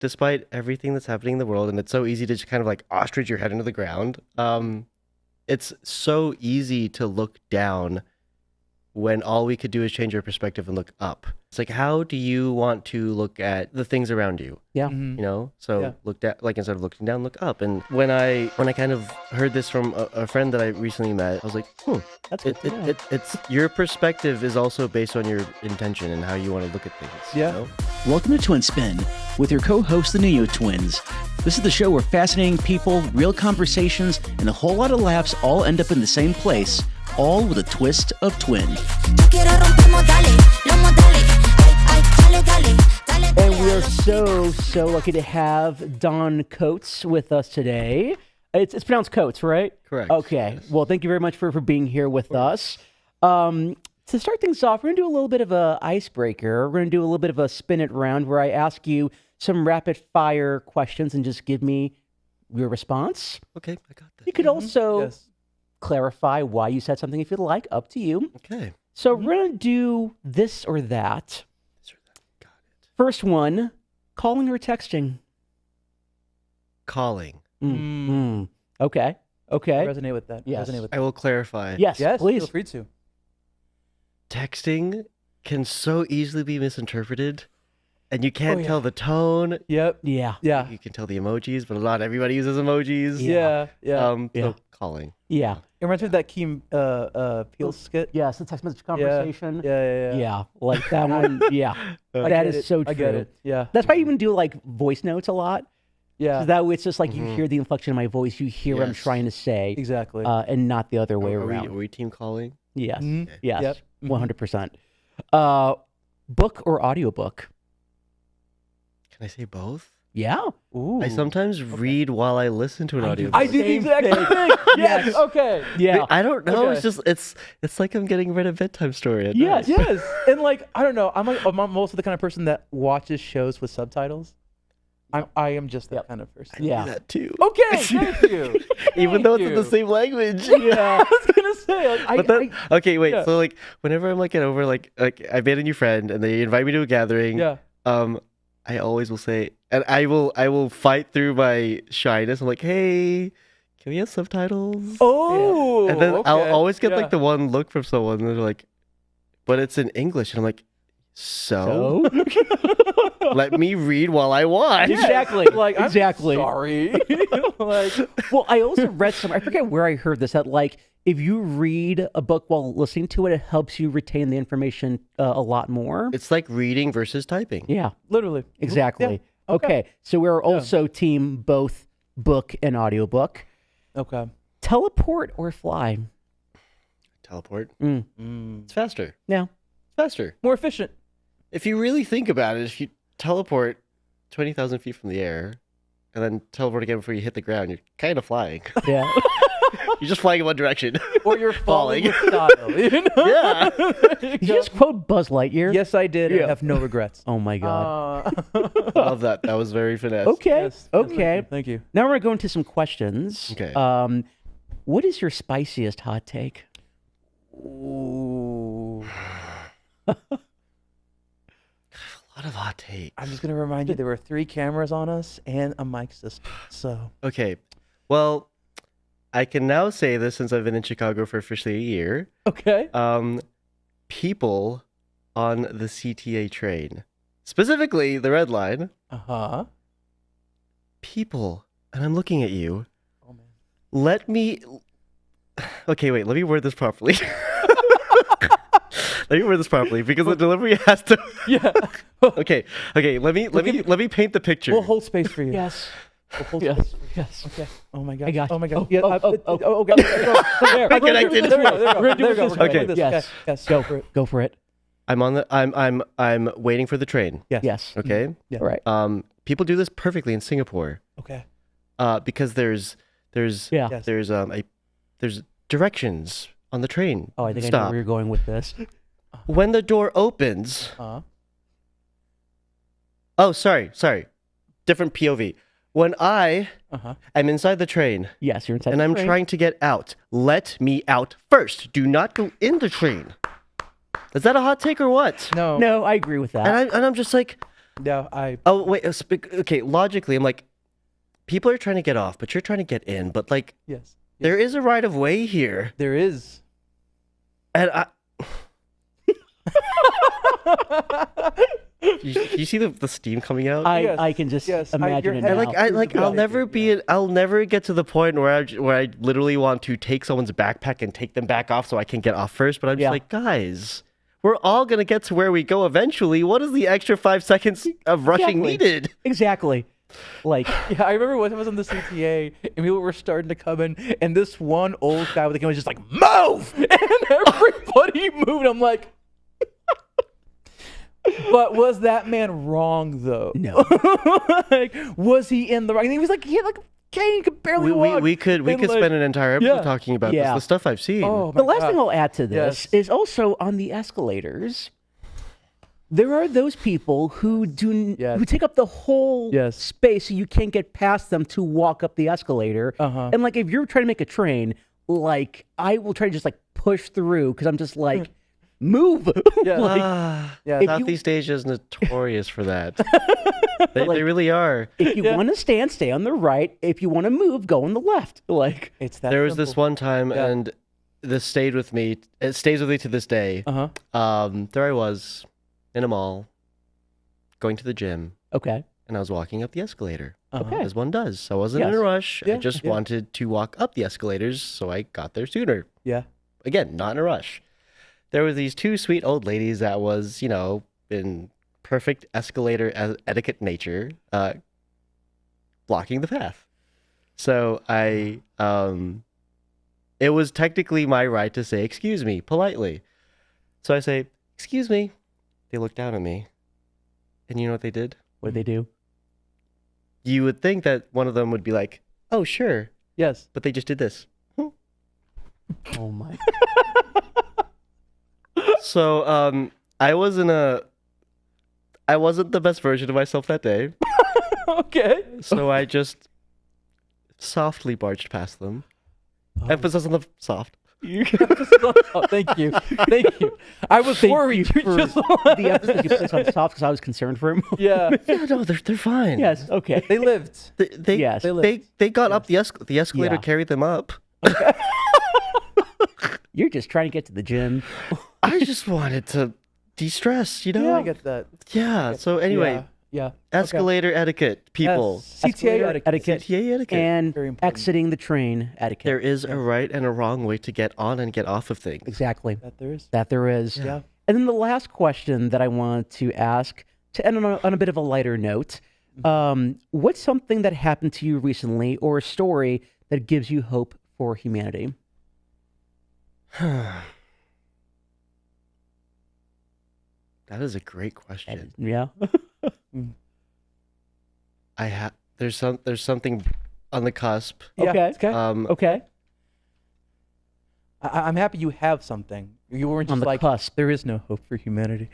despite everything that's happening in the world, and it's so easy to just kind of like ostrich your head into the ground, it's so easy to look down when all we could do is change our perspective and look up. It's like, how do you want to look at the things around you? Yeah. You know, so look down, like instead of looking down, look up. And when I kind of heard this from a friend that I recently met, I was like, That's good to know. it's your perspective is also based on your intention and how you want to look at things. Yeah. You know? Welcome to Twin Spin with your co-host, the Nuño Twins. This is the show where fascinating people, real conversations, and a whole lot of laughs all end up in the same place, all with a twist of twin. And we are so lucky to have Don Coates with us today. It's pronounced Coates, right? Correct. Okay. Yes. Well, thank you very much for being here with us. To start things off, we're going to do a little bit of an icebreaker. We're going to do a little bit of a spin it round where I ask you some rapid fire questions and just give me your response. Okay, I got that. You could also Yes. clarify why you said something if you'd like. Up to you. Okay. So we're going to do this or that. This or that. Got it. First one, calling or texting? Calling. Okay. Okay. Resonate with that. Yes. Resonate with that. I will clarify. Yes, Yes, please. feel free to. Texting can so easily be misinterpreted, and you can't yeah. tell the tone. Yep. Yeah. Yeah. You can tell the emojis, but not everybody uses emojis. Yeah. Yeah. Yeah. So calling. Yeah. It reminds me of that Keem Peel skit. Yes, the text message conversation. Yeah. Yeah, like that one. Yeah. I That get is it. so true. I get it. Yeah. That's why I even do like voice notes a lot. Yeah. So that way it's just like you hear the inflection of my voice, you hear what I'm Yes. trying to say, Exactly. and not the other way Are around. we team calling? Yes. Mhm. Yes. Yep. 100%. Book or audiobook? Can I say both? Yeah. Ooh. I sometimes read while I listen to an I do audio. I do the Same exact thing. same thing. Yes. Yes. Okay. Yeah. I don't know. Okay. It's just it's like I'm getting read a bedtime story. At Yes. night. Yes. And like, I don't know. I'm most of the kind of person that watches shows with subtitles. I am just that kind of person. I do Yeah. that too. Okay. Thank you. Even though it's Thank in the you. same language. Yeah. I was gonna say. Like, But then, okay, wait. yeah. So like, whenever I'm like over, like I made a new friend and they invite me to a gathering. yeah. I always will say, and I will fight through my shyness. I'm like, hey, can we have subtitles? Oh. And then I'll okay. always get Yeah. like the one look from someone, and they're like, but it's in English, and I'm like, so let me read while I watch. Exactly. Like, I'm exactly. sorry. Like, Well, I also read some. I forget where I heard this. That like, if you read a book while listening to it, it helps you retain the information a lot more. It's like reading versus typing. Yeah, literally. exactly. Yeah. Okay, so we're also team both book and audiobook. Okay. Teleport or fly? Teleport. Mm. It's faster. Yeah. It's faster. More efficient. If you really think about it, if you teleport 20,000 feet from the air and then teleport again before you hit the ground, you're kind of flying. Yeah. You're just flying in one direction. Or you're falling Falling. with style. You know? Yeah. Did you just quote Buzz Lightyear? Yes, I did. Yeah. I have no regrets. Oh my God. Love that. That was very finesse. Okay. Yes. Okay. Thank you. Now we're gonna go into some questions. Okay. What is your spiciest hot take? Ooh. A lot of hot takes. I'm just gonna remind you there were 3 cameras on us and a mic system. So Okay. Well, I can now say this since I've been in Chicago for officially a year. okay. People on the CTA train, specifically the Red Line, Uh-huh. people, and I'm looking at you. Oh man. Let me. Okay, wait. Let me word this properly. Let me word this properly because the delivery has to. Yeah. Okay. Let me paint the picture. We'll hold space for you. Yes. We'll hold Yes. space. Yes. Okay. Oh my god. I got you. Oh my god. Oh, Yeah, okay. There. I connected. There we go. There we We're gonna go. do it this We're way. gonna do Okay. this. Yes. Yes. Go. for it. Go for it. I'm waiting for the train. Yes. Yes. Okay. Yeah. All right. People do this perfectly in Singapore. Okay. Because there's Yeah. Yes. there's directions on the train. Oh, I think I know Stop. where you're going with this. When the door opens. Oh, sorry. Different POV. When I am inside the train Yes, you're inside. and the I'm train. trying to get out, let me out first. Do not go in the train. Is that a hot take or what? No. No, I agree with that. And I'm just like, Yeah, I Oh wait, okay. Logically, I'm like, people are trying to get off, but you're trying to get in. But like, yes. there is a right of way here, There is. and you see the steam coming out. Yes, I can just yes, imagine it your now. head- I'll never I'll never get to the point where I literally want to take someone's backpack and take them back off so I can get off first. But I'm just Yeah. like, guys, we're all gonna get to where we go eventually. What is the extra 5 seconds of rushing Exactly. needed? Exactly. Like, Yeah, I remember when I was on the CTA and people were starting to come in, and this one old guy with the camera was just like, "Move!" and everybody moved. I'm like, but was that man wrong though? no. Like, was he in the right? And he was like, he had like a cane, he could barely walk. We could And, like, spend an entire episode yeah. talking about Yeah. this, the stuff I've seen. Oh, The my last God. thing I'll add to this Yes. is also on the escalators. There are those people who Yes. who take up the whole Yes. space so you can't get past them to walk up the escalator. Uh-huh. And like if you're trying to make a train, like I will try to just like push through because I'm just like move. Yeah. Like, Yeah. if you- Southeast Asia is notorious for that. They really are. if you Yeah. want to stand, stay on the right. If you want to move, go on the left. Like It's that There was this simple. one time, Yeah. and this stayed with me. It stays with me to this day. Uh-huh. There I was in a mall, going to the gym, okay, and I was walking up the escalator, Uh-huh. okay. as one does. So I wasn't in Yes. a rush. I Yeah, just yeah. wanted to walk up the escalators, so I got there sooner. Yeah. Again, not in a rush. There were these two sweet old ladies that was, in perfect escalator etiquette nature, blocking the path. So it was technically my right to say, "Excuse me," politely. So I say, "Excuse me." They looked down at me. And you know what they did? What do they do? You would think that one of them would be like, "Oh, sure." Yes. But they just did this. Oh my. So I wasn't the best version of myself that day. Okay. So I just softly barged past them. Emphasis on the soft. Oh, thank you. Thank you. I was Thank worried. you You for just the emphasis you placed on soft because I was concerned for him. yeah. Yeah, no, they're fine. Yes. Okay. They lived. They Yes. they got up the escalator, Yeah. carried them up. You're just trying to get to the gym. I just wanted to de-stress, I get that. Yeah. So anyway, Yeah. escalator etiquette, people. CTA Escalator etiquette. CTA etiquette. And Very important. exiting the train etiquette. There is a right and a wrong way to get on and get off of things. Exactly. That there is. That there is. Yeah. And then the last question that I want to ask, to end on a bit of a lighter note, what's something that happened to you recently or a story that gives you hope for humanity? That is a great question. Yeah. There's something on the cusp. Yeah. Okay. Okay. Okay. I'm happy you have something. You weren't On just the like, cusp. there is no hope for humanity.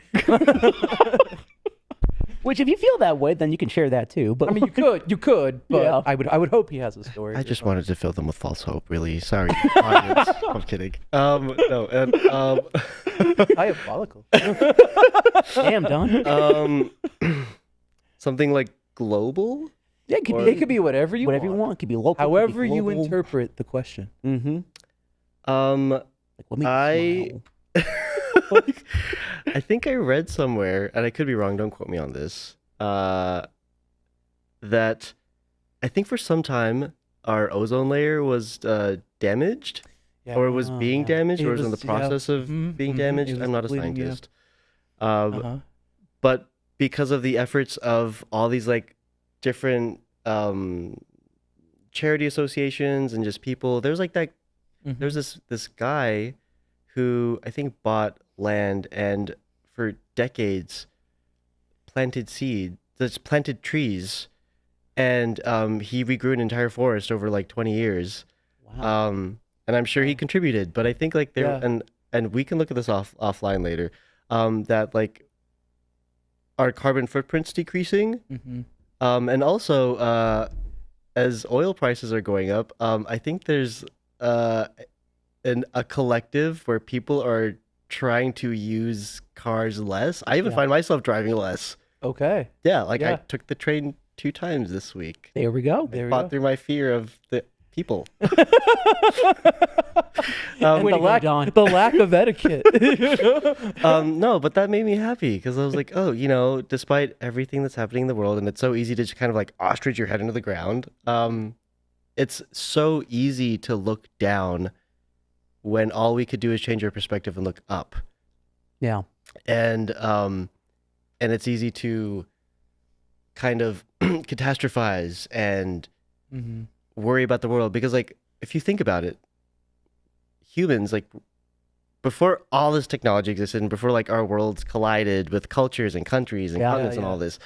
Which, if you feel that way, then you can share that too. But I mean, you could, but Yeah. I would hope he has a story. I or just something. wanted to fill them with false hope. Really, sorry. audience. I'm kidding. No, and Diabolical. damn, Don. something like global. Yeah, it could or- be It could be whatever you whatever you want. It could be local. it could be However you global. interpret the question. Mm-hmm. Um, Like, let me I- smile. I think I read somewhere, and I could be wrong. Don't quote me on this. That I think for some time our ozone layer was damaged, or it was Oh, being yeah. damaged, or It was in the was- yeah. process of Mhm, being mhm. damaged. It was I'm not a bleeding, yeah. scientist. Uh-huh. But because of the efforts of all these like different charity associations and just people, there's like that. Mhm. There's this guy who I think bought land and for decades planted trees, and he regrew an entire forest over like 20 years. Wow. And I'm sure he contributed, but I think like there Yeah. and we can look at this offline later. That like our carbon footprint's decreasing. Mhm. And also, as oil prices are going up, I think there's a collective where people are trying to use cars less. I even Yeah. find myself driving less. Okay. Yeah, like I Yeah. took the train 2 times this week. There we go. There we Fought go. through my fear of the people. And Way to go, Don. the lack of etiquette. No, but that made me happy because I was like, oh, despite everything that's happening in the world, and it's so easy to just kind of like ostrich your head into the ground. It's so easy to look down when all we could do is change our perspective and look up. Yeah. And it's easy to kind of catastrophize and Mm-hmm. worry about the world because, like, if you think about it, humans, like, before all this technology existed and before like our worlds collided with cultures and countries and Yeah. continents and Yeah. all this,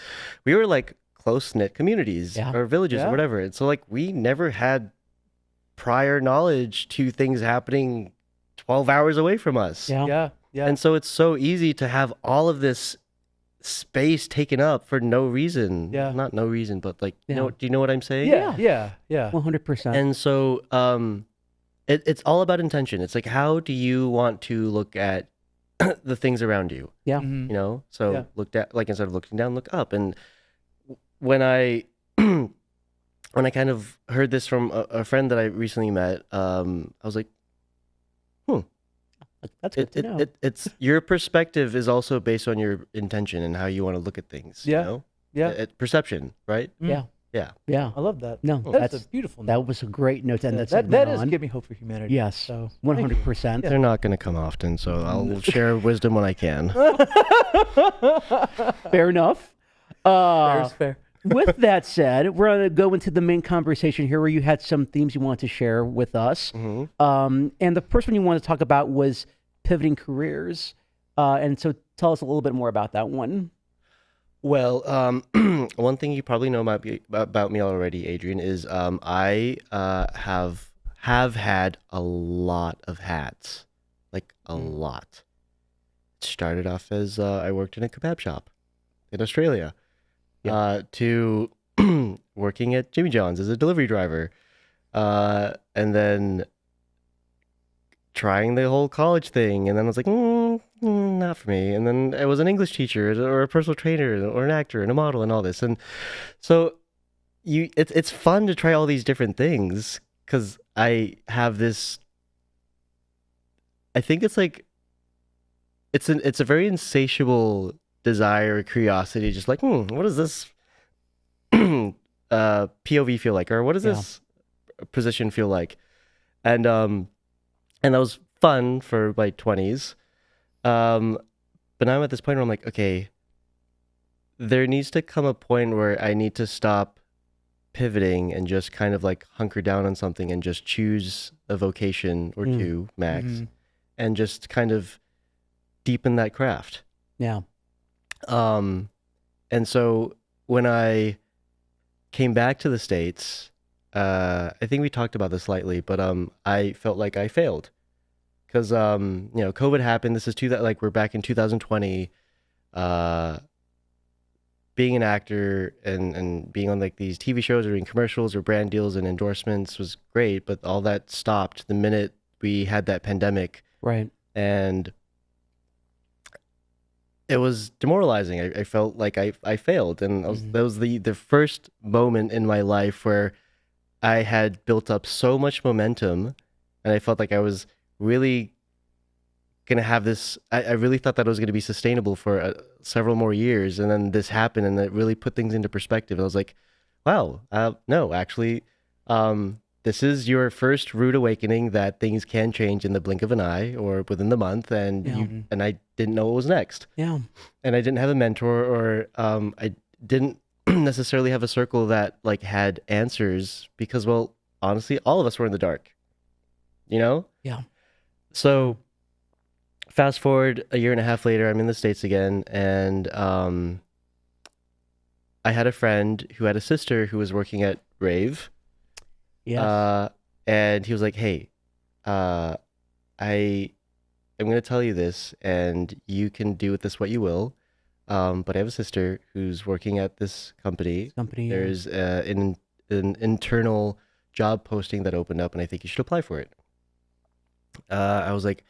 we were like close-knit communities Yeah. or villages Yeah. or whatever. And so like we never had prior knowledge to things happening 12 hours away from us. Yeah. Yeah. Yeah. And so it's so easy to have all of this space taken up for no reason. Yeah. Not no reason, but like, Yeah. do you know what I'm saying? yeah. Yeah. Yeah. 100%. And so it's all about intention. It's like, how do you want to look at the things around you? Yeah. Mhm. So Yeah. look at, like, instead of looking down, look up. And when I when I kind of heard this from a friend that I recently met, I was like, That's good to know. it's your perspective is also based on your intention and how you want to look at things. Yeah. Yeah. Perception, right? Yeah. Yeah. Yeah. I love that. No, That's that's a beautiful. that was a great note to end that that segment is on. give me hope for humanity. Yes. So 100%. They're not going to come often, so I'll share wisdom when I can. Fair enough. fair is fair. With that said, we're going to go into the main conversation here where you had some themes you want to share with us. Mhm. And the first one you wanted to talk about was pivoting careers. And so tell us a little bit more about that one. Well, one thing you probably know about me already, Adrian, is I have had a lot of hats, like a lot. It started off as I worked in a kebab shop in Australia, to working at Jimmy John's as a delivery driver, and then trying the whole college thing, and then I was like, not for me. And then I was an English teacher or a personal trainer or an actor and a model and all this. And so it's fun to try all these different things because I have this. I think it's like it's a very insatiable desire or curiosity, just like, what does this POV feel like, or what does this position feel like, and that was fun for my 20s. But now I'm at this point where I'm like, okay, there needs to come a point where I need to stop pivoting and just kind of like hunker down on something and just choose a vocation or two max, Mhm. and just kind of deepen that craft. Yeah. And so when I came back to the States, I think we talked about this slightly, but I felt like I failed because COVID happened. This is we're back in 2020. Being an actor and being on like these TV shows or doing commercials or brand deals and endorsements was great, but all that stopped the minute we had that pandemic, Right. and it was demoralizing. I felt like I failed, and that was the first moment in my life where I had built up so much momentum, and I felt like I was really gonna have this. I really thought that it was gonna be sustainable for several more years, and then this happened, and it really put things into perspective. I was like, "Wow, no, actually, this is your first rude awakening that things can change in the blink of an eye or within the month." And and I didn't know what was next, Yeah. and I didn't have a mentor, or I didn't necessarily have a circle that like had answers because, well, honestly, all of us were in the dark, Yeah. So fast forward a year and a half later, I'm in the States again, and I had a friend who had a sister who was working at Rave. Yes. And he was like, "Hey, I am going to tell you this, and you can do with this what you will. But I have a sister who's working at this company. Company. There's an internal job posting that opened up, and I think you should apply for it." I was like,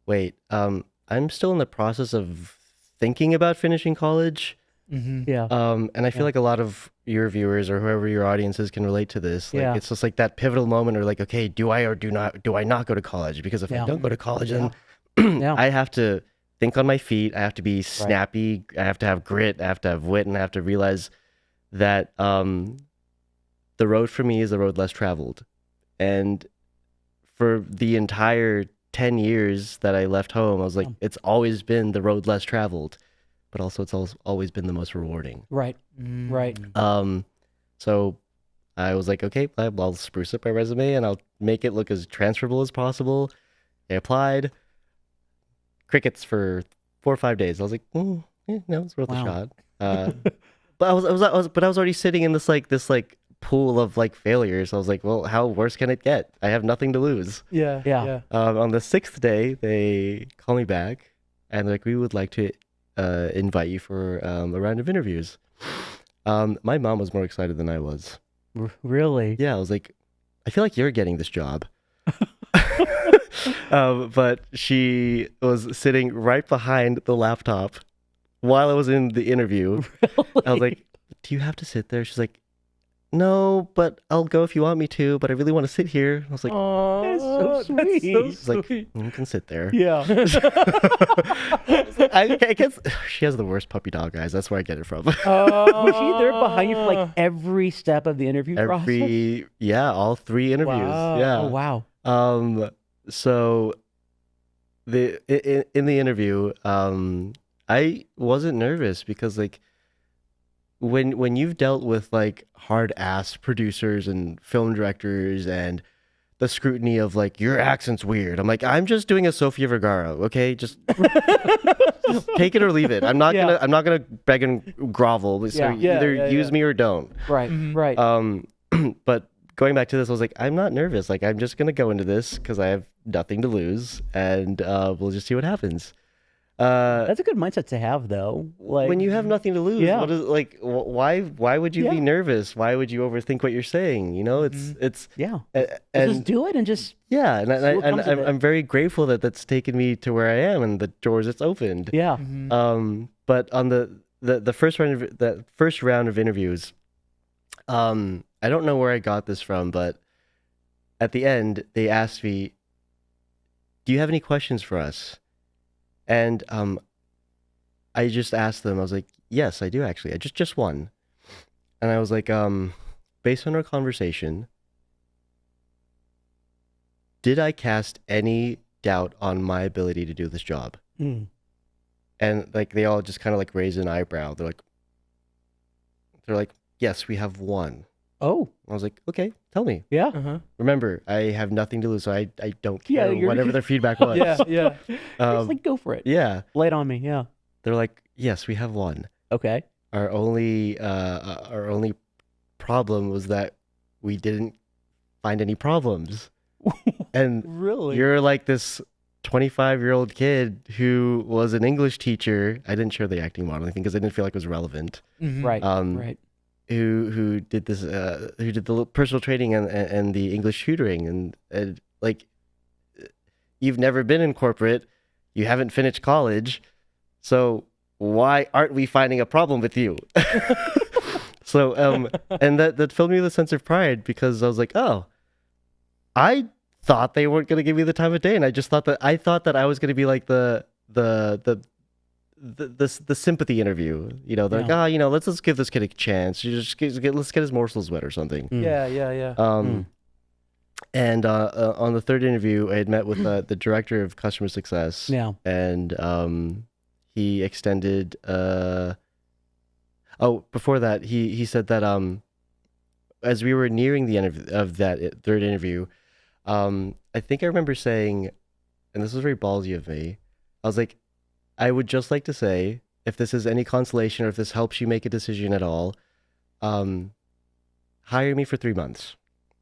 "Wait, I'm still in the process of thinking about finishing college. Yeah. And I feel like a lot of your viewers or whoever your audience is can relate to this. Like, Yeah. it's just like that pivotal moment, or like, okay, do I or do I not go to college? Because if I Yeah. don't go to college, then Yeah. I have to think on my feet. I have to be snappy. I have to have grit. I have to have wit, and I have to realize that the road for me is the road less traveled. And for the entire 10 years that I left home, I was like, it's always been the road less traveled, but also it's always been the most rewarding. Right. Right. So I was like, okay, I'll spruce up my resume and I'll make it look as transferable as possible. I applied. Crickets for 4 or 5 days. I was like, no, it's worth a shot. But I was already sitting in this pool of like failures. I was like, well, how worse can it get? I have nothing to lose. Yeah. On the 6th day, they call me back and they're like, we would like to invite you for a round of interviews. My mom was more excited than I was. Really? Yeah, I was like, I feel like you're getting this job. But she was sitting right behind the laptop while I was in the interview. Really? I was like, do you have to sit there? She's like, no, but I'll go if you want me to, but I really want to sit here. I was like, That's so sweet. She's like, you can sit there. Yeah. I guess she has the worst puppy dog eyes. That's where I get it from. Was she there behind you for like every step of the interview process? Yeah, all 3 interviews. Wow. Yeah. Oh, wow. So in the interview, I wasn't nervous because like when you've dealt with like hard ass producers and film directors and the scrutiny of like your accent's weird, I'm like, I'm just doing a Sofia Vergara, okay? Just take it or leave it. I'm not gonna beg and grovel. So either use me or don't. Right. Right. But going back to this, I was like, I'm not nervous. Like, I'm just gonna go into this because I have nothing to lose, and we'll just see what happens. That's a good mindset to have, though. Like when you have nothing to lose, what is like? Why would you be nervous? Why would you overthink what you're saying? You know, it's and just do it and just and I'm very grateful that that's taken me to where I am and the doors it's opened. Yeah. But on the first round of interviews, I don't know where I got this from, but at the end they asked me, "Do you have any questions for us?" And I just asked them, I was like, yes, I do actually. I just one. And I was like, based on our conversation, did I cast any doubt on my ability to do this job? And like they all just kind of like raised an eyebrow. They're like, yes, we have one. Oh. I was like, okay, tell me. Yeah. Remember, I have nothing to lose, so I don't care Yeah, whatever their feedback was. Yeah. Just like go for it. Yeah. Lay it on me. Yeah. They're like, yes, we have one. Okay. Our only problem was that we didn't find any problems. And Really? you're like this 25-year-old kid who was an English teacher. I didn't share the acting model thing because I didn't feel like it was relevant. Right. Right. Who did this? Who did the personal training and the English tutoring and like, you've never been in corporate, you haven't finished college, so why aren't we finding a problem with you? So and that filled me with a sense of pride because I was like, oh, I thought they weren't going to give me the time of day, and I thought that I was going to be like the sympathy interview, you know, they're like, let's give this kid a chance. Let's get his morsels wet or something. Yeah. And on the 3rd interview, I had met with the director of customer success. Yeah. And he extended. Before that, he said that as we were nearing the end of that 3rd interview, I think I remember saying, and this was very ballsy of me, I was like, I would just like to say, if this is any consolation or if this helps you make a decision at all, hire me for 3 months.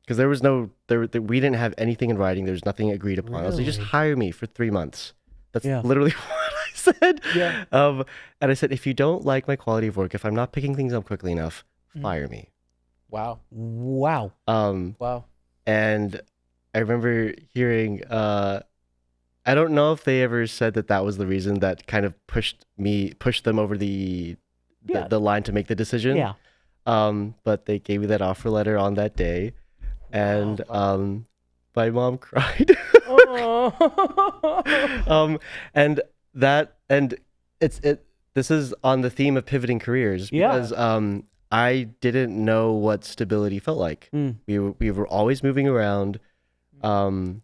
Because we didn't have anything in writing. There's nothing agreed upon. I was like, just hire me for 3 months. That's literally what I said. Yeah. And I said, if you don't like my quality of work, if I'm not picking things up quickly enough, fire me. Wow. Wow. Wow. And I remember hearing, I don't know if they ever said that was the reason that kind of pushed them over the Yeah. the line to make the decision. Yeah. But they gave me that offer letter on that day, and my mom cried. And this is on the theme of pivoting careers, Yeah. because I didn't know what stability felt like. We were always moving around, and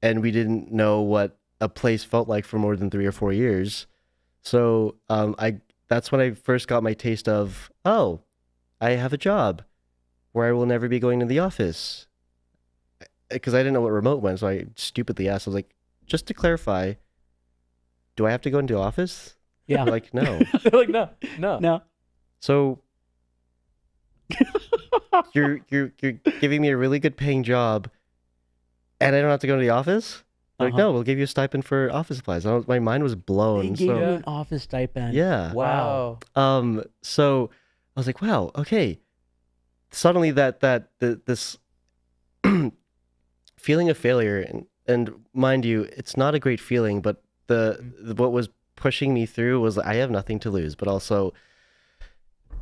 we didn't know what a place felt like for more than 3 or 4 years. So that's when I first got my taste of, oh, I have a job where I will never be going to the office. Because I didn't know what remote meant, so I stupidly asked. I was like, just to clarify, do I have to go into the office? Yeah. They're like, no. They're like, no. No. So you're giving me a really good paying job, and I don't have to go to the office? They're like, no, we'll give you a stipend for office supplies. My mind was They blown. gave So you an office stipend. yeah. Wow. So I was like, wow, okay. Suddenly this feeling of failure, and mind you, it's not a great feeling, but what was pushing me through was I have nothing to lose, but also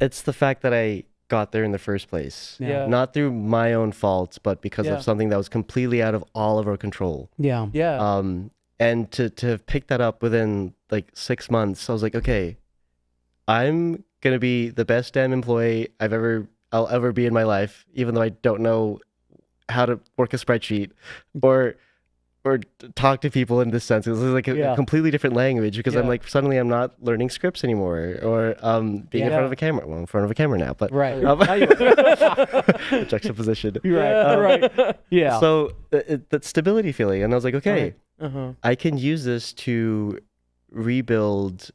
it's the fact that I got there in the first place. Yeah. Not through my own faults, but because Yeah. of something that was completely out of all of our control. Yeah. Yeah. And to pick that up within like 6 months, I was like, okay, I'm gonna be the best damn employee I'll ever be in my life, even though I don't know how to work a spreadsheet or talk to people in this sense. It's like a completely different language, because I'm Yeah. like, suddenly I'm not learning scripts anymore, or being in front of a camera. Well, in front of a camera now, but Right. the juxtaposition. Right. Yeah. So that stability feeling, and I was like, okay, Uh-huh. I can use this to rebuild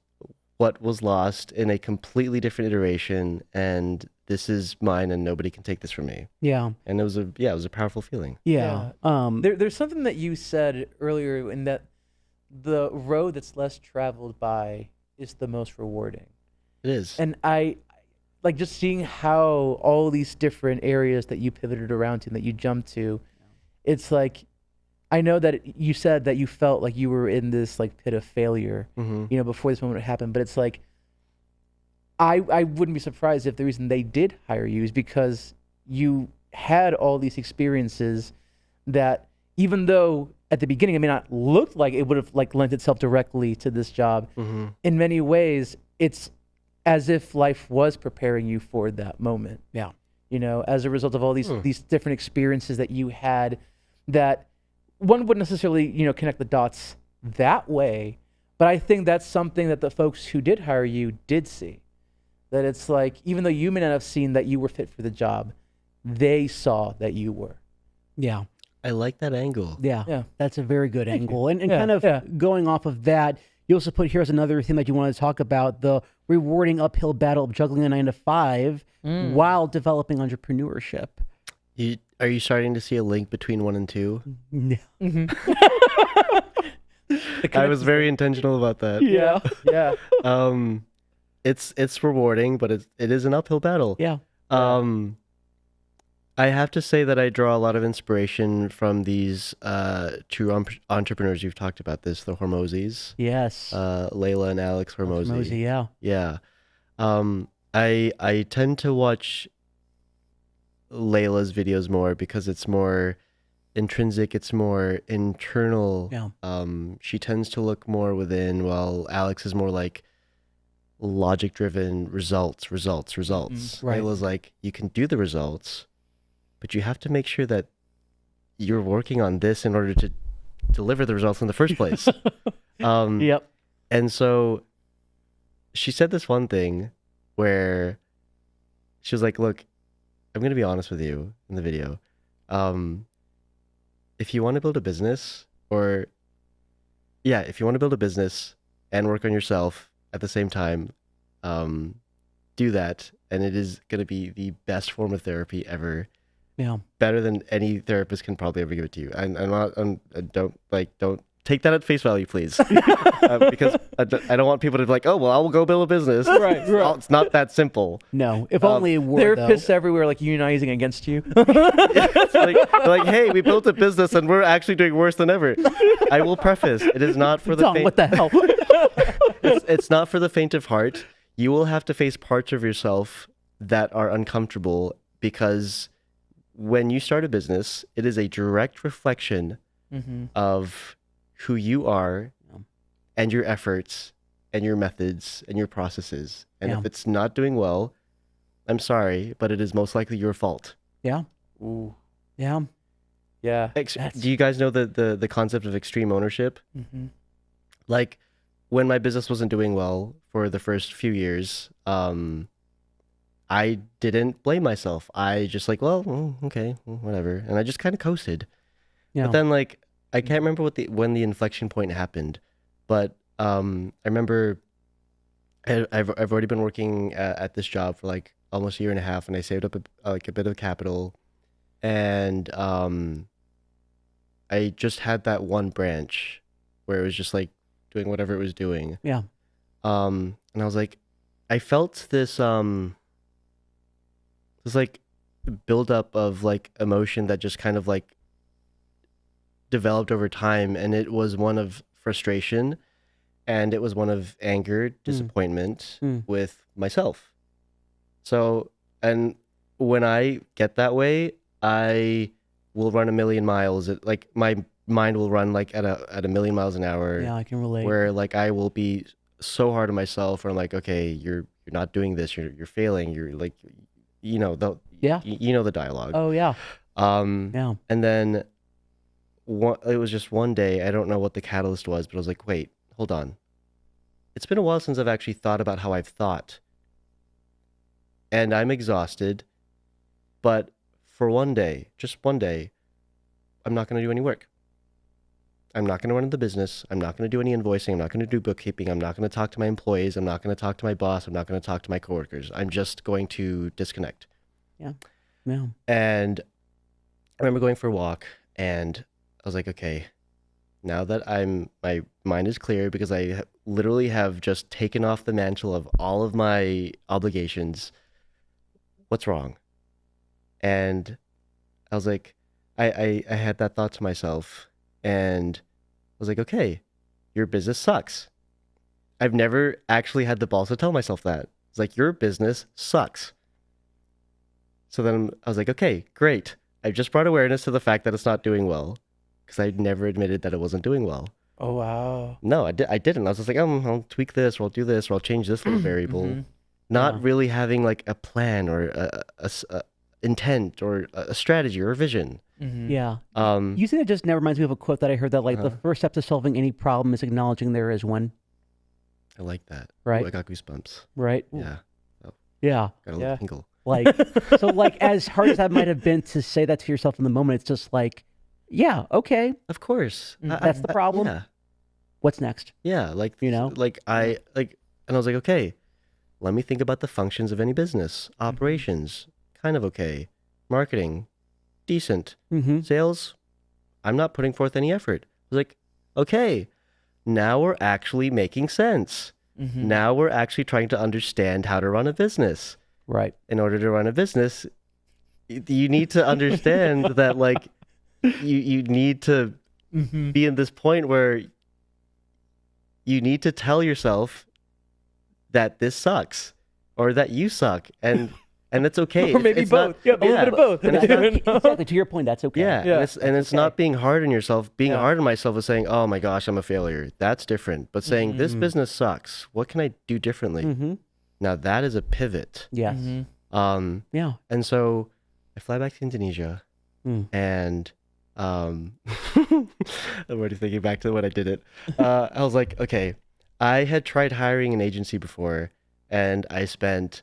what was lost in a completely different iteration, and this is mine, and nobody can take this from me. Yeah. And it was a powerful feeling. Yeah. There's something that you said earlier in that the road that's less traveled by is the most rewarding. It is. And I like just seeing how all these different areas that you pivoted around to and that you jumped to. It's like, I know that you said that you felt like you were in this like pit of failure, Mm-hmm. before this moment happened, but it's like, I wouldn't be surprised if the reason they did hire you is because you had all these experiences that, even though at the beginning it may not look like it would have like lent itself directly to this job, Mm-hmm. in many ways it's as if life was preparing you for that moment. Yeah. As a result of all these different experiences that you had, that one wouldn't necessarily connect the dots that way, but I think that's something that the folks who did hire you did see. That it's like, even though you may not have seen that you were fit for the job, they saw that you were. Yeah. I like that angle. Yeah. Yeah. That's a very good angle. And Yeah, kind of going off of that, you also put here's another thing that you want to talk about, the rewarding uphill battle of juggling a 9 to 5 while developing entrepreneurship. Are you starting to see a link between 1 and 2? No. I was very intentional about that. Yeah. Yeah. It's rewarding, but it is an uphill battle. Yeah. I have to say that I draw a lot of inspiration from these two entrepreneurs. You've talked about this, the Hormozis. Yes. Layla and Alex Hormozi. Mosey, yeah. Yeah. I tend to watch Layla's videos more because it's more intrinsic, it's more internal. Yeah. She tends to look more within, while Alex is more like logic driven, results. Right. Layla's like, you can do the results, but you have to make sure that you're working on this in order to deliver the results in the first place. Yep. And so she said this one thing where she was like, look, I'm going to be honest with you in the video. If you want to build a business, if you want to build a business and work on yourself at the same time, do that. And it is going to be the best form of therapy ever. Yeah. Better than any therapist can probably ever give it to you. Don't take that at face value, please. Because I don't want people to be like, oh, well, I will go build a business. Right. It's not that simple. No. If only it were, Therapists everywhere like unionizing against you. It's they're like, hey, we built a business and we're actually doing worse than ever. I will preface, it is not for the Tom, faint. what the hell? It's not for the faint of heart. you will have to face parts of yourself that are uncomfortable, because when you start a business, it is a direct reflection of who you are and your efforts and your methods and your processes. And if it's not doing well, I'm sorry, but it is most likely your fault. Yeah. Ooh. Yeah. Yeah. Do you guys know the concept of extreme ownership? Like, when my business wasn't doing well for the first few years, I didn't blame myself. I just like, well, okay, whatever. And I just kind of coasted. Yeah. But then, like, I can't remember when the inflection point happened, but I remember I've already been working at this job for like almost a year and a half, and I saved up a bit of capital, and I just had that one branch where it was just like doing whatever it was doing. Yeah. And I was like, I felt this like buildup of like emotion that just kind of like developed over time, and it was one of frustration, and it was one of anger, disappointment with myself. So, and when I get that way, I will run a million miles. Like, my mind will run like at a million miles an hour. Yeah, I can relate. Where like I will be so hard on myself, where I'm like, okay, you're not doing this. You're failing. You're like, you know the dialogue. Oh yeah. Yeah. And then it was just one day. I don't know what the catalyst was, but I was like, wait, hold on. It's been a while since I've actually thought about how I've thought. And I'm exhausted, but for one day, just one day, I'm not going to do any work. I'm not going to run the business. I'm not going to do any invoicing. I'm not going to do bookkeeping. I'm not going to talk to my employees. I'm not going to talk to my boss. I'm not going to talk to my coworkers. I'm just going to disconnect. Yeah. Yeah. And I remember going for a walk, and I was like, okay, now that my mind is clear, because I literally have just taken off the mantle of all of my obligations, what's wrong? And I was like, I had that thought to myself, and I was like, okay, your business sucks. I've never actually had the balls to tell myself that. It's like, your business sucks. So then I was like, okay, great. I've just brought awareness to the fact that it's not doing well, because I never admitted that it wasn't doing well. Oh, wow. No, I didn't. I was just like, I'll tweak this, or I'll do this, or I'll change this little variable. Not really having like a plan or a intent or a strategy or a vision. Yeah. You think it just now reminds me of a quote that I heard, that like the first step to solving any problem is acknowledging there is one. I like that. Right. Ooh, I got goosebumps. Right. Yeah. Oh, Yeah. got a little tingle. Like, so like, as hard as that might have been to say that to yourself in the moment, it's just like, yeah, okay, Of course. that's the problem. Yeah. What's next? Yeah. Like, You know? like and I was like, okay, let me think about the functions of any business. Operations, kind of okay. Marketing, decent. Sales, I'm not putting forth any effort. I was like, okay, now we're actually making sense. Now we're actually trying to understand how to run a business. Right. In order to run a business, you need to understand that, like, you need to be in this point where you need to tell yourself that this sucks, or that you suck, and it's okay. Or maybe it's both. Not, A little bit of both. And it's not, Exactly. To your point, that's okay. yeah, and it's not being hard on yourself. Being Yeah. hard on myself is saying, oh my gosh, I'm a failure. That's different. But saying, this business sucks. What can I do differently? Now that is a pivot. Yes. Yeah. And so I fly back to Indonesia, and I'm already thinking back to when I did it. I was like, okay, I had tried hiring an agency before, and I spent,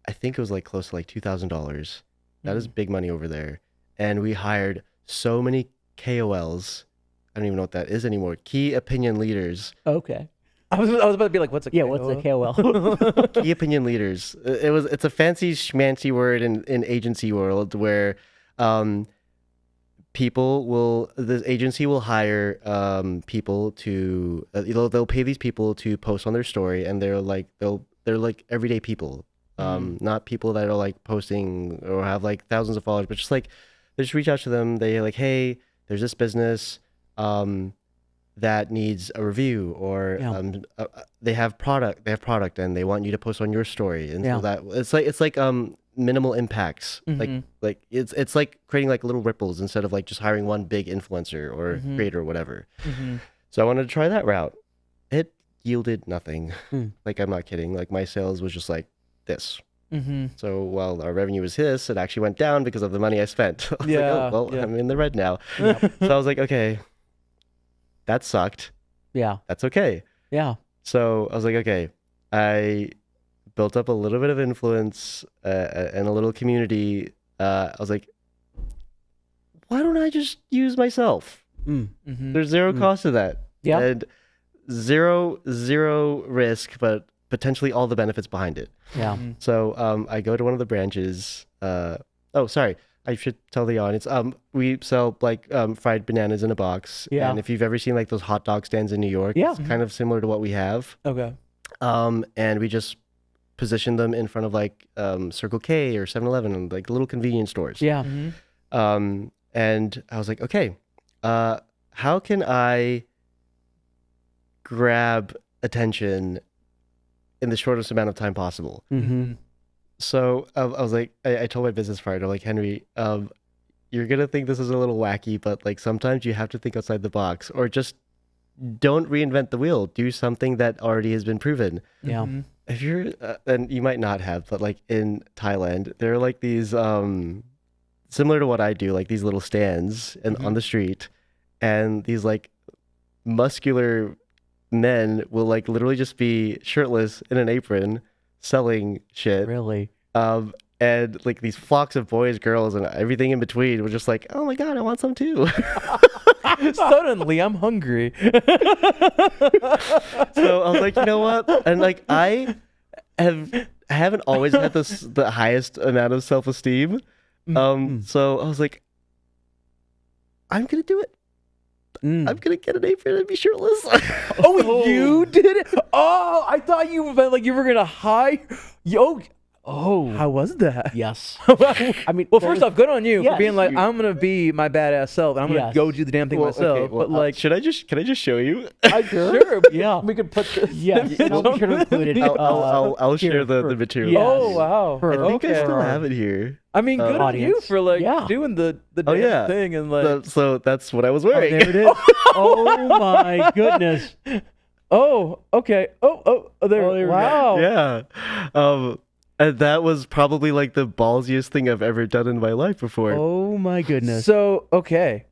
I think it was like close to like $2,000. That is big money over there. And we hired so many KOLs. I don't even know what that is anymore. Key opinion leaders. Okay. I was about to be like, what's a Yeah. KOL? What's a KOL? Key opinion leaders. It's a fancy schmancy word in agency world, where this agency will hire people to they'll pay these people to post on their story, and they're like everyday people, not people that are like posting or have like thousands of followers, but just like they just reach out to them. They like, hey, there's this business, that needs a review, or they have product and they want you to post on your story, and so that it's like minimal impacts. Like it's like creating like little ripples instead of like just hiring one big influencer or creator or whatever. So I wanted to try that route. It yielded nothing. Like, I'm not kidding. Like, my sales was just like this. So while our revenue was this, it actually went down because of the money I spent. I was like, oh, well, I'm in the red now. So I was like, okay, that sucked. Yeah. That's okay. Yeah. So I was like, okay, I built up a little bit of influence and a little community. I was like, why don't I just use myself? There's zero cost to that. Yeah. And zero risk, but potentially all the benefits behind it. Yeah. So I go to one of the branches. Oh, sorry. I should tell the audience. We sell like fried bananas in a box. Yeah. And if you've ever seen like those hot dog stands in New York, it's kind of similar to what we have. Okay. And we just position them in front of like Circle K or 7-Eleven and like little convenience stores. Yeah. And I was like, okay, how can I grab attention in the shortest amount of time possible? So I was like, I told my business partner, like, Henry, you're gonna think this is a little wacky, but like sometimes you have to think outside the box, or just don't reinvent the wheel. Do something that already has been proven. Yeah. If you're, and you might not have, but like in Thailand, there are like these similar to what I do, like these little stands on the street, and these like muscular men will like literally just be shirtless in an apron selling shit. Really? And like these flocks of boys, girls, and everything in between were just like, oh my God, I want some too. Suddenly, I'm hungry. So I was like, you know what? And like I haven't always had the highest amount of self-esteem. So I was like, I'm gonna do it. I'm gonna get an apron and be shirtless. Oh, you did it? Oh, I thought you meant like you were gonna hire. Oh, how was that? Yes. I mean, well, first off, good on you for Yes. being like, I'm gonna be my badass self, and I'm gonna go do the damn thing myself. Okay, well, but like, can I just show you? sure, Yeah. we could put this. Yes. And I'll be sure to include it. I'll share here the for- material. Yes. Oh wow! For- I think I Okay. still have it here. I mean, good on you audience. for like Yeah. doing the Oh, damn yeah. thing and like. So that's what I was wearing. There it is. Oh my goodness. Oh, okay. Oh, there. Oh, there we go. Wow. Yeah. And that was probably like the ballsiest thing I've ever done in my life before. Oh my goodness. So okay,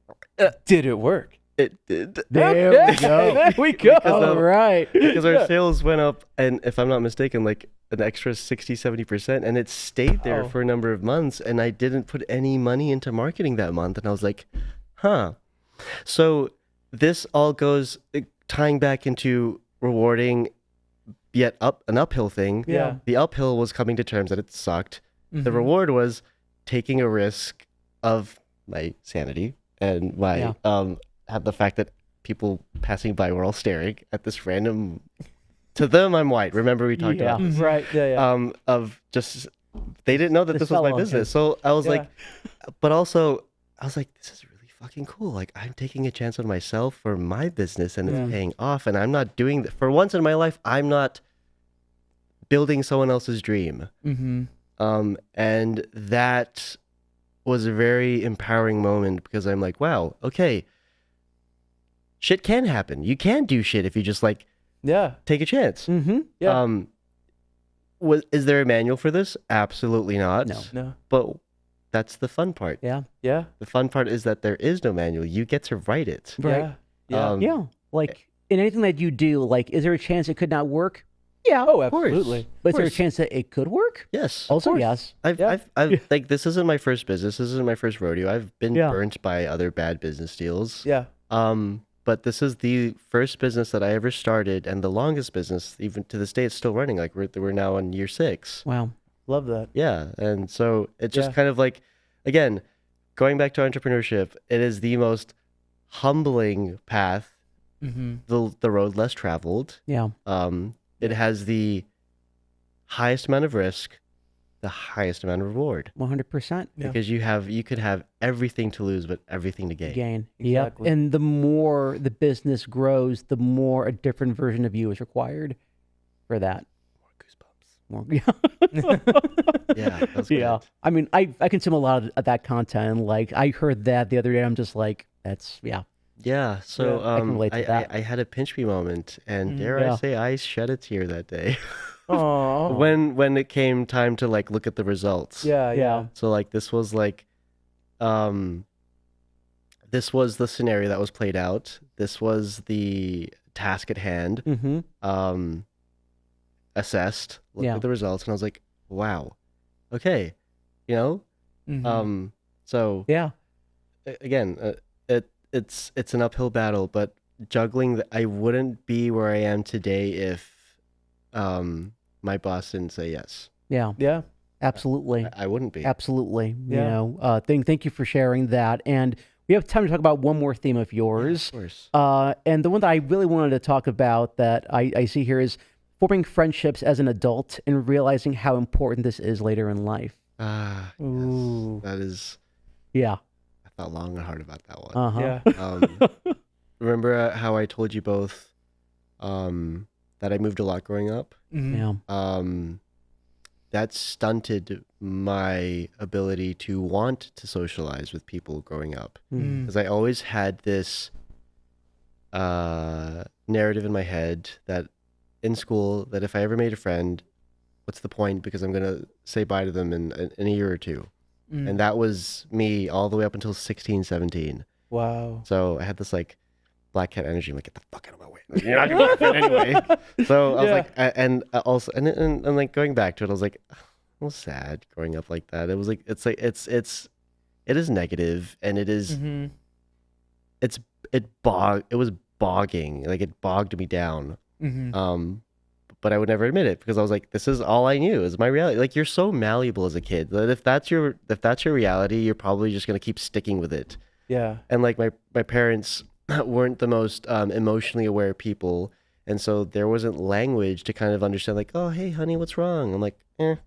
did it work? It did. There we go. There we go. All right. Because our sales went up, and if I'm not mistaken, like an extra 60-70%, and it stayed there Wow. for a number of months, and I didn't put any money into marketing that month, and I was like, huh. So this all goes tying back into rewarding yet an uphill thing. Yeah. The uphill was coming to terms that it sucked. The reward was taking a risk of my sanity and my had the fact that people passing by were all staring at this random. To them, I'm white. Remember we talked about this. Right. Yeah. Of just they didn't know that The this was my fellow, business. So I was Yeah. like, but also I was like, this is really fucking cool. Like, I'm taking a chance on myself for my business, and it's paying off. And I'm not doing that for once in my life. I'm not building someone else's dream. And that was a very empowering moment, because I'm like, wow, okay, shit can happen. You can do shit if you just like Yeah. take a chance. Yeah. Is there a manual for this? Absolutely not. No. But that's the fun part. Yeah. Yeah. The fun part is that there is no manual. You get to write it. Right. Yeah. Yeah. Like in anything that you do, like, is there a chance it could not work? Yeah. Oh, of course. absolutely. But is there a course. chance that it could work? Yes. Also, yes. Yeah. I've like, this isn't my first business. This isn't my first rodeo. I've been Yeah. burnt by other bad business deals. Yeah. But this is the first business that I ever started, and the longest business, even to this day, it's still running. Like, we're now on year 6. Wow. Love that. Yeah. And so it's just Yeah. kind of like, again, going back to entrepreneurship, it is the most humbling path, the road less traveled. Yeah. It has the highest amount of risk, the highest amount of reward 100% Yeah. because you could have everything to lose but everything to gain. gain. Yep. Exactly. And the more the business grows, the more a different version of you is required for that. More goosebumps. More, yeah. Yeah, that's great. Yeah. I mean, I consume a lot of that content. Like, I heard that the other day. I'm just like, that's, yeah. Yeah, so I can relate to that. I had a pinch me moment, and dare Yeah. I say I shed a tear that day Oh. when it came time to like look at the results. Yeah. Yeah. So like this was the scenario that was played out. This was the task at hand. Mm-hmm. Assessed, looked Yeah. at the results, and I was like, wow, okay, you know. Mhm. So Yeah. again, it's an uphill battle, but juggling. I wouldn't be where I am today if my boss didn't say yes. Yeah. Yeah. Absolutely. I wouldn't be. Absolutely. You Yeah. know, thank you for sharing that. And we have time to talk about one more theme of yours. Of course. And the one that I really wanted to talk about that I see here is forming friendships as an adult and realizing how important this is later in life. Ah, yes. Ooh. That is. Yeah. I thought long and hard about that one. Uh-huh. Yeah. Remember how I told you both that I moved a lot growing up? Mhm. Yeah. That stunted my ability to want to socialize with people growing up. Mm. Because I always had this narrative in my head that in school, that if I ever made a friend, what's the point? Because I'm going to say bye to them in a year or two. Mm. And that was me all the way up until 16, 17. Wow. So I had this like black cat energy. I'm like, get the fuck out of my way. Like, you're not gonna be my friend anyway. So I was Yeah. like, also, and like going back to it, I was like, I was sad growing up like that. It was like, it is negative, and it is, Mhm. it was bogging, like it bogged me down. Mhm. But I would never admit it because I was like, this is all I knew is my reality. Like you're so malleable as a kid that if that's your reality, you're probably just gonna keep sticking with it. Yeah. And like my parents weren't the most emotionally aware people, and so there wasn't language to kind of understand like, oh hey honey, what's wrong? I'm like, that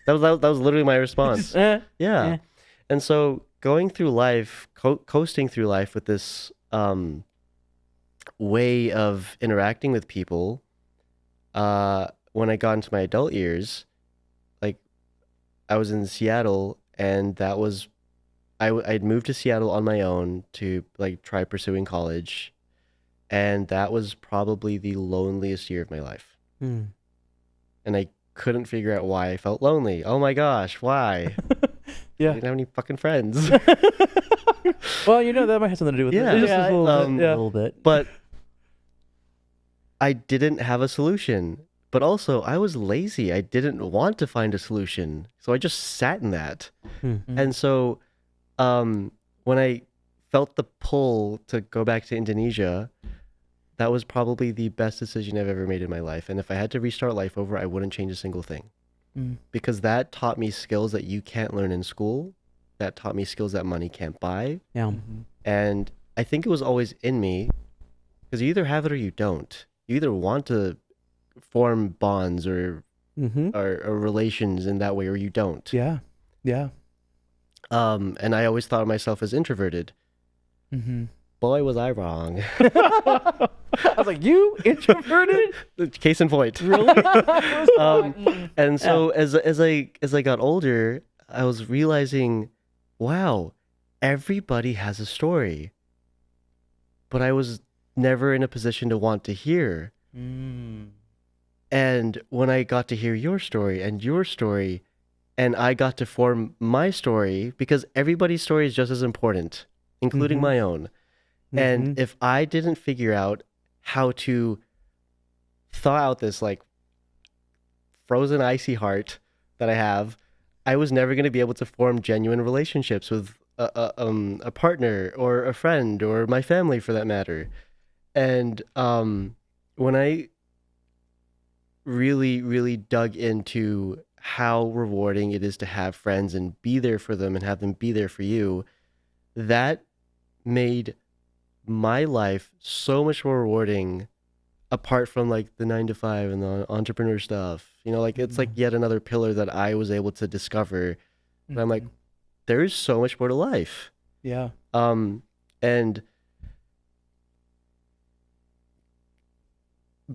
was literally my response. Eh. Yeah. Eh. And so going through life, coasting through life with this way of interacting with people, when I got into my adult years, like I was in Seattle, and that was I'd moved to Seattle on my own to like try pursuing college, and that was probably the loneliest year of my life. Hmm. And I couldn't figure out why I felt lonely. Oh my gosh, why? I Yeah. didn't have any fucking friends. Well, you know that might have something to do with Yeah. it. Just Yeah, a little um, bit. A Yeah. little bit. But I didn't have a solution. But also, I was lazy. I didn't want to find a solution. So I just sat in that. Hmm. And so when I felt the pull to go back to Indonesia, that was probably the best decision I've ever made in my life. And if I had to restart life over, I wouldn't change a single thing. Mm. Because that taught me skills that you can't learn in school. That taught me skills that money can't buy. Yeah. Mhm. And I think it was always in me, because you either have it or you don't. You either want to form bonds or Mm-hmm. or relations in that way, or you don't. Yeah. Yeah. And I always thought of myself as introverted. Mm-hmm. Boy, was I wrong. I was like, you introverted? Case in point. Really? And so as I got older, I was realizing, wow, everybody has a story, but I was never in a position to want to hear. Mm. And when I got to hear your story, and I got to form my story, because everybody's story is just as important, including Mhm. my own. And if I didn't figure out how to thaw out this like frozen icy heart that I have, I was never going to be able to form genuine relationships with a partner or a friend or my family for that matter. And when I really, really dug into how rewarding it is to have friends and be there for them and have them be there for you, that made my life so much more rewarding apart from like the 9 to 5 and the entrepreneur stuff, like it's like yet another pillar that I was able to discover. And I'm like, there is so much more to life. Yeah. And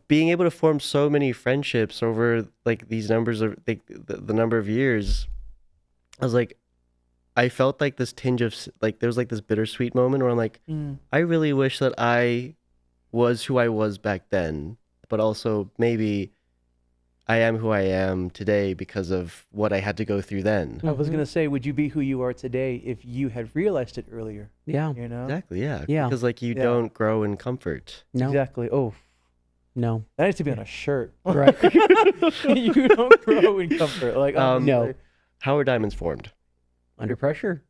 being able to form so many friendships over like these numbers of like the number of years, I was like, I felt like this tinge of like, there was like this bittersweet moment where I'm like, I really wish that I was who I was back then, but also maybe I am who I am today because of what I had to go through then. I was gonna say, would you be who you are today if you had realized it earlier? Yeah. You know? Exactly. Yeah. Yeah. Because like you don't grow in comfort. No. Exactly. Oh, No. that needs to be on a shirt. Right. You don't grow in comfort. Like, No. How are diamonds formed? Under pressure.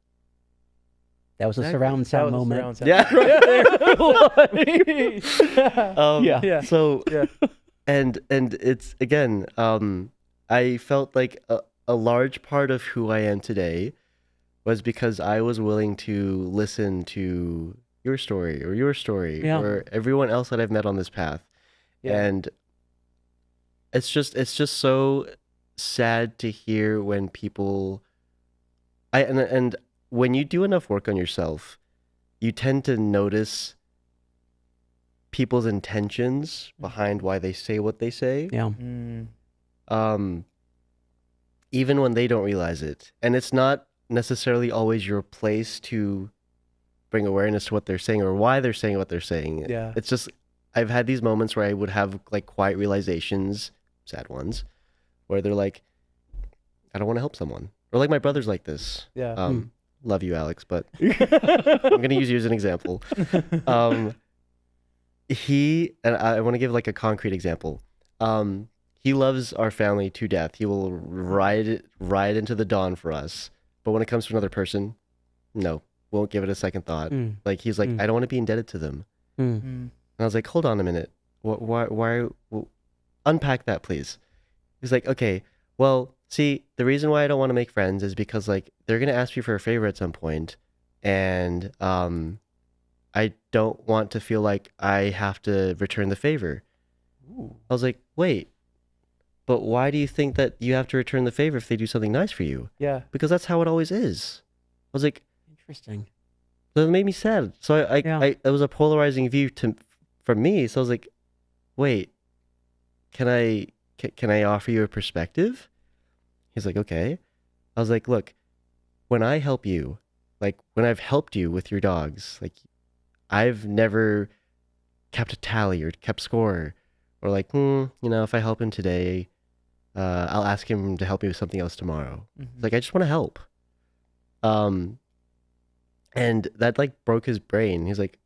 That was a Exactly. surround sound moment. Yeah. Yeah. Yeah. So Yeah. and it's again, I felt like a large part of who I am today was because I was willing to listen to your story Yeah. or everyone else that I've met on this path. Yeah. And it's just so sad to hear when people and when you do enough work on yourself, you tend to notice people's intentions behind why they say what they say. Yeah. Even when they don't realize it. And it's not necessarily always your place to bring awareness to what they're saying or why they're saying what they're saying. Yeah. It's just, I've had these moments where I would have like quiet realizations, sad ones, where they're like, I don't want to help someone. Or like my brother's like this. Yeah. Love you, Alex, but I'm going to use you as an example. And I want to give like a concrete example. He loves our family to death. He will ride into the dawn for us. But when it comes to another person, no, won't give it a second thought. Like he's like, I don't want to be indebted to them. And I was like, hold on a minute. Why unpack that, please? He's like, okay, well, see, the reason why I don't want to make friends is because like they're gonna ask you for a favor at some point, and I don't want to feel like I have to return the favor. I was like, wait, but why do you think that you have to return the favor if they do something nice for you? Yeah. Because that's how it always is. I was like, Interesting. that made me sad. So it was a polarizing view from me. So I was like, wait, can I offer you a perspective? He's like, okay. I was like, look, when I help you, like when I've helped you with your dogs, like I've never kept a tally or kept score or like, if I help him today, I'll ask him to help me with something else tomorrow. Like, I just want to help. And that like broke his brain. He's like,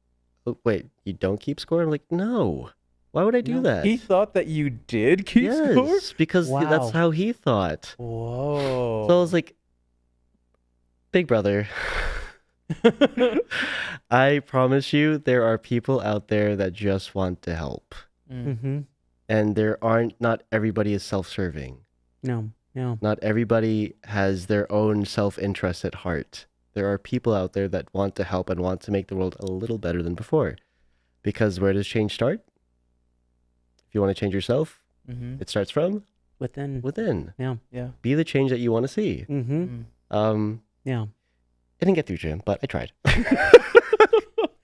oh, wait, you don't keep score? I'm like, no. Why would I do that? He thought that you did keep score? Yes, because that's how he thought. Whoa. So I was like, big brother, I promise you there are people out there that just want to help. Mm-hmm. And not everybody is self-serving. No. Not everybody has their own self-interest at heart. There are people out there that want to help and want to make the world a little better than before. Because where does change start? If you want to change yourself, it starts from within. Yeah. Be the change that you want to see. Yeah. I didn't get through, Jim, but I tried.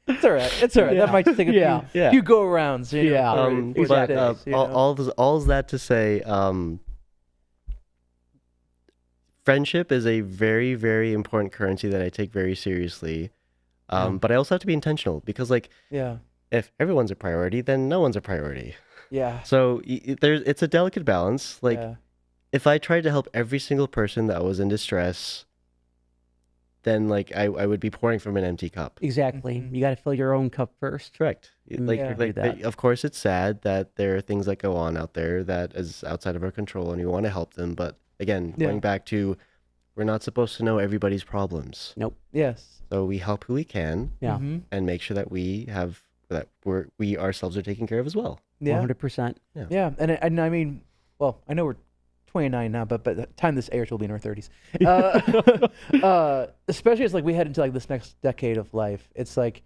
It's all right. It's all right. That might just take a few go arounds. But all that to say, friendship is a very, very important currency that I take very seriously. But I also have to be intentional because, like, if everyone's a priority, then no one's a priority. Yeah. So it's a delicate balance. Like, if I tried to help every single person that was in distress, then like I would be pouring from an empty cup. Exactly. You got to fill your own cup first. Correct. Of Course, it's sad that there are things that go on out there that is outside of our control, and we want to help them. But again, going back to, we're not supposed to know everybody's problems. Nope. Yes. So we help who we can. Yeah. And make sure that we ourselves are taken care of as well. Yeah. 100%. Yeah. And I mean, well, I know we're 29 now, but by the time this airs, we'll be in our 30s. Especially as like we head into like this next decade of life, it's like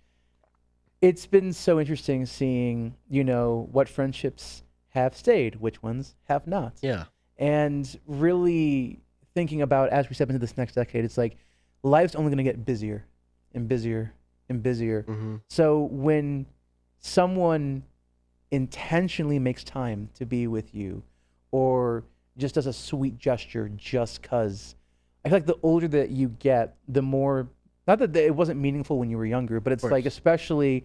it's been so interesting seeing, what friendships have stayed, which ones have not. Yeah. And really thinking about, as we step into this next decade, it's like life's only going to get busier and busier and busier. Mm-hmm. So when someone intentionally makes time to be with you or just does a sweet gesture just because, I feel like the older that you get, the more, not that it wasn't meaningful when you were younger, but it's like, especially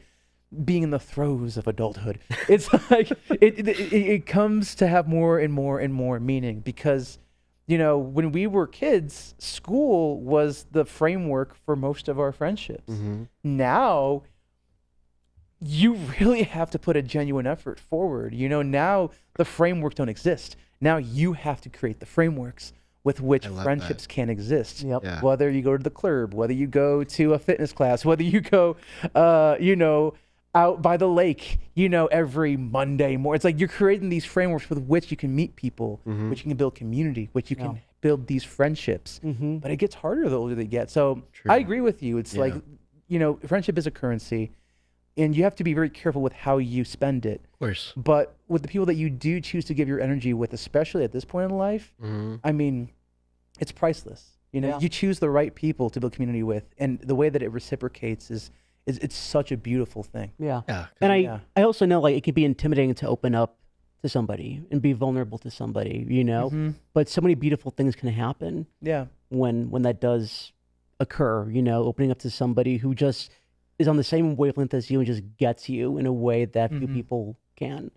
being in the throes of adulthood, it's like it comes to have more and more and more meaning because, when we were kids, school was the framework for most of our friendships. Mm-hmm. Now, you really have to put a genuine effort forward. Now the framework don't exist. Now you have to create the frameworks with which friendships can exist. Yep. Yeah. Whether you go to the club, whether you go to a fitness class, whether you go, out by the lake, every Monday morning. It's like you're creating these frameworks with which you can meet people, Mm-hmm. which you can build community, which you can build these friendships. Mm-hmm. But it gets harder the older they get. So True. I agree with you. It's like, friendship is a currency and you have to be very careful with how you spend it. Of course. But with the people that you do choose to give your energy with, especially at this point in life, Mm-hmm. I mean, it's priceless. You choose the right people to build community with, and the way that it reciprocates is it's such a beautiful thing. Yeah. Yeah. And Yeah. I also know like it can be intimidating to open up to somebody and be vulnerable to somebody, Mhm. but so many beautiful things can happen Yeah. when that does occur, opening up to somebody who just is on the same wavelength as you and just gets you in a way that few Mhm. people can,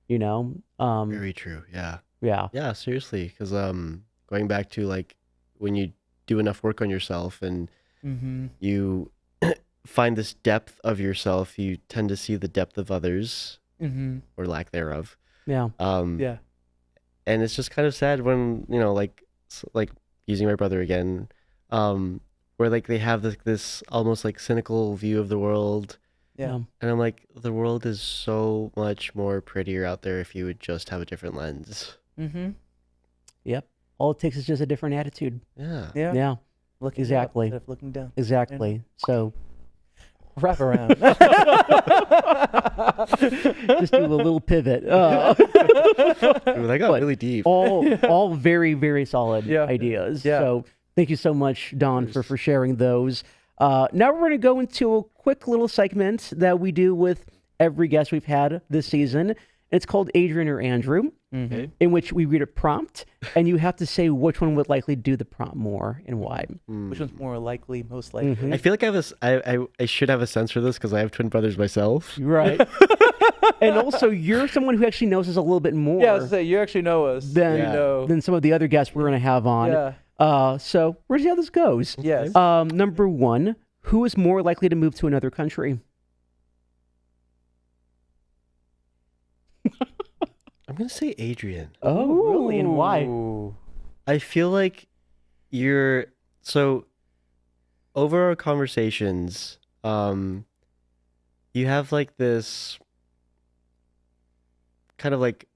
Very true. Yeah. yeah. Yeah. Seriously. Because going back to like when you do enough work on yourself and Mm-hmm. you find this depth of yourself, you tend to see the depth of others Mm-hmm. or lack thereof. Yeah. Yeah. And it's just kind of sad when like using my brother again, where like they have this almost like cynical view of the world, Yeah. and I'm like, the world is so much more prettier out there if you would just have a different lens. Mm-hmm. Yep. All it takes is just a different attitude. Yeah. Yeah. Looking Exactly. up instead of looking down. Exactly. So Wrap around. just do a little pivot. Ooh, that got But really deep. all very, very solid Yeah. ideas. Yeah. So thank you so much, Don, for sharing those. Now we're going to go into a quick little segment that we do with every guest we've had this season. It's called Adrian or Andrew, Mm-hmm. in which we read a prompt, and you have to say which one would likely do the prompt more and why. Which one's more likely, most likely? Mhm. I feel like I should have a sense for this because I have twin brothers myself. Right. And also, you're someone who actually knows us a little bit more Yeah, I was gonna say, you actually know us. than, You know. than some of the other guests we're going to have on. Yeah. So we'll see how this goes. Yes. Number one, who is more likely to move to another country? I'm gonna say Adrian. Oh, really? And why? Ooh. I feel like you're so over our conversations, you have like this kind of like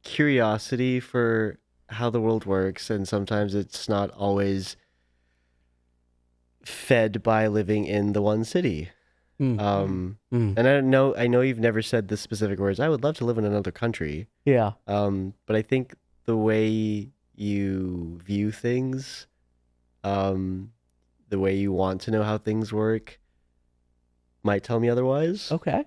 curiosity for how the world works, and sometimes it's not always fed by living in the one city. Mm. And I know you've never said the specific words. I would love to live in another country. Yeah. But I think the way you view things, the way you want to know how things work, might tell me otherwise. Okay.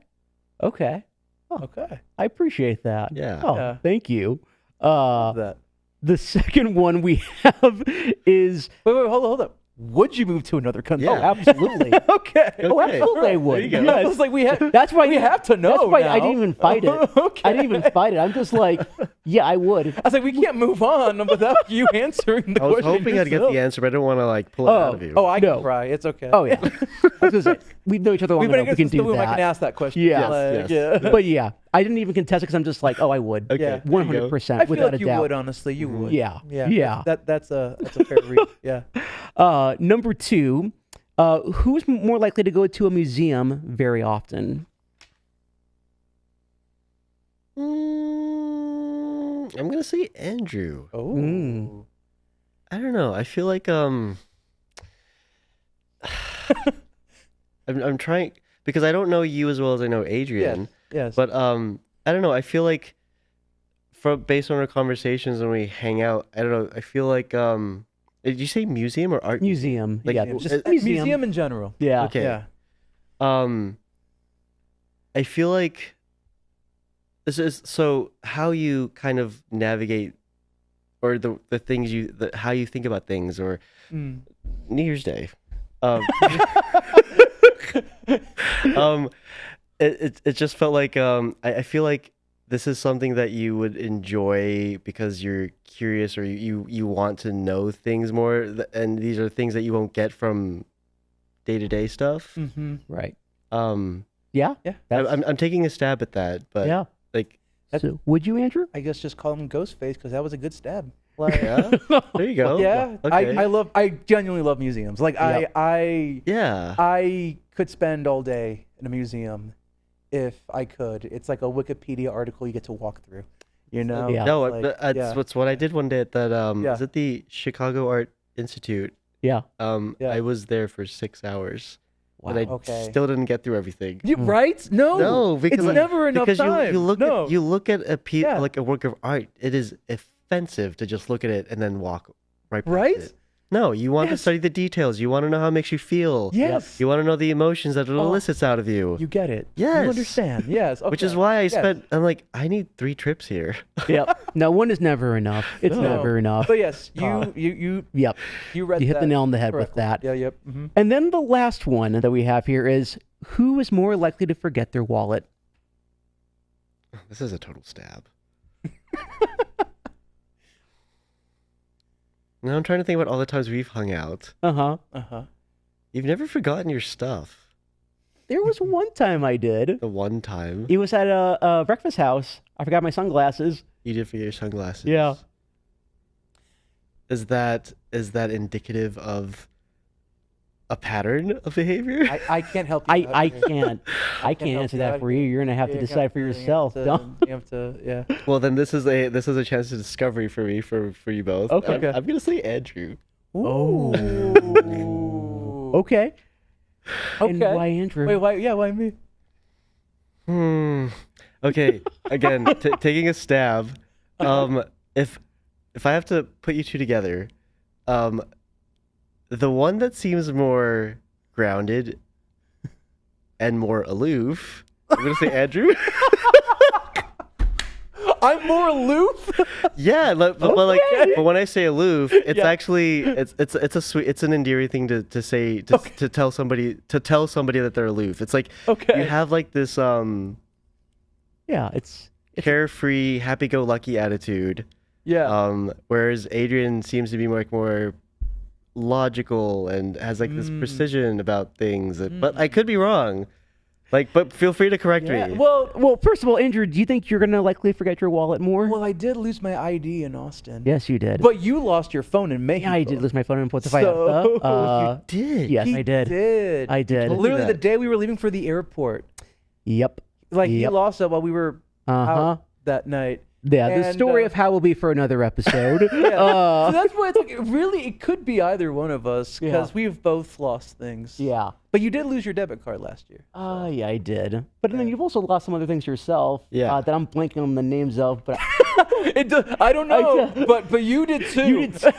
Okay. Okay. I appreciate that. Yeah. Oh, Yeah. thank you. That. The second one we have is Wait, hold up. Would you move to another country? Yeah. oh, absolutely. Okay. Oh, Okay. absolutely, I There would. you go. I Yes. was like, That's why we have to know. That's why I now. didn't even fight it. Okay. I didn't even fight it. I'm just like, yeah, I would. I was like, we can't move on without you answering the I was question. hoping I'd get the answer, but I don't want to like pull it out of you. Oh, I No. can try. It's okay. Oh yeah. I was gonna say, we know each other long We've been enough. We against can the do room. I can that. ask that question. Yes, Like, yes. yeah. But yeah, I didn't even contest it because I'm just like, oh, I would. Okay. Yeah. there you go. 100%, I feel without like a you doubt. would, honestly. You would. Yeah. Yeah. Yeah. That's a fair read. Yeah. Number two, who's more likely to go to a museum very often? I'm gonna say Andrew. Oh. I don't know. I feel like I'm trying because I don't know you as well as I know Adrian. Yes. But I don't know. I feel like based on our conversations when we hang out, I don't know. I feel like did you say museum or art? Museum. Like, Yeah. just museum. museum in general. Yeah. Okay. Yeah. I feel like this is so how you kind of navigate or the things how you think about things or New Year's Day. It just felt like I feel like this is something that you would enjoy because you're curious or you want to know things more, and these are things that you won't get from day-to-day stuff. Mm-hmm. Right. Yeah. I'm taking a stab at that, but Yeah. like So, would you, Andrew? I guess just call him Ghostface because that was a good stab. Like, yeah, there you go. yeah. Okay. I genuinely love museums. Like Yep. Yeah. I could spend all day in a museum if I could. It's like a Wikipedia article you get to walk through. You know? Yeah. No, Like, that's what I did one day at that Yeah. is it the Chicago Art Institute? Yeah. Yeah. I was there for 6 hours. And I Okay. still didn't get through everything. You right? No. No, because it's never enough because time. you look no. at you look at Yeah. like a work of art. It is offensive to just look at it and then walk right past Right? it. No, you want to Yes. study the details. You want to know how it makes you feel. Yes. You want to know the emotions that it Oh. elicits out of you. You get it. Yes. You understand. Yes. Which is okay. why I Yes. spent. I'm like, I need 3 trips here. Yep. No, one is never enough. It's No. never enough. But yes, Uh, you Yep. read You hit that the nail on the head with correctly. that. Yeah. Yep. Mm-hmm. And then the last one that we have here is who is more likely to forget their wallet? This is a total stab. Now I'm trying to think about all the times we've hung out. Uh-huh. You've never forgotten your stuff. There was one time I did. The one time It was at a breakfast house. I forgot my sunglasses. you did forget your sunglasses. Yeah. Is that indicative of a pattern of behavior? I can't help you. I can't help answer you that out for you. here. You're gonna have to You decide for yourself. Don't. You have to. Yeah. Well, then this is a chance to discovery for me for you both. Okay. I'm gonna say Andrew. Oh. Okay. And Okay. why Andrew? Wait. Why? Yeah. Why me? Okay. Again, taking a stab. If I have to put you two together, the one that seems more grounded and more aloof, I'm gonna say Andrew. I'm more aloof. Yeah, but when I say aloof, it's actually it's an endearing thing to say to tell somebody that they're aloof. It's like Okay. you have like this Yeah, it's carefree, happy-go-lucky attitude. Yeah. Whereas Adrian seems to be more logical and has like this precision about things. But I could be wrong. But feel free to correct Yeah. me. well. First of all, Andrew, do you think you're gonna likely forget your wallet more? Well, I did lose my ID in Austin. Yes, you did. But you lost your phone in Mexico. Yeah, I did lose my phone and put the So- fire. Did Yes, He I did. did. I did. told me Literally the that. day we were leaving for the airport. Yep. Like he Yep. lost it while we were Uh huh. out that night. Yeah, the And, story of how will be for another episode. Yeah. So that's why it's like it could be either one of us because Yeah. we've both lost things. Yeah. But you did lose your debit card last year. Yeah, I did. But then you've also lost some other things yourself. Yeah. That I'm blanking on the names of. But I don't know, but you did too. you did.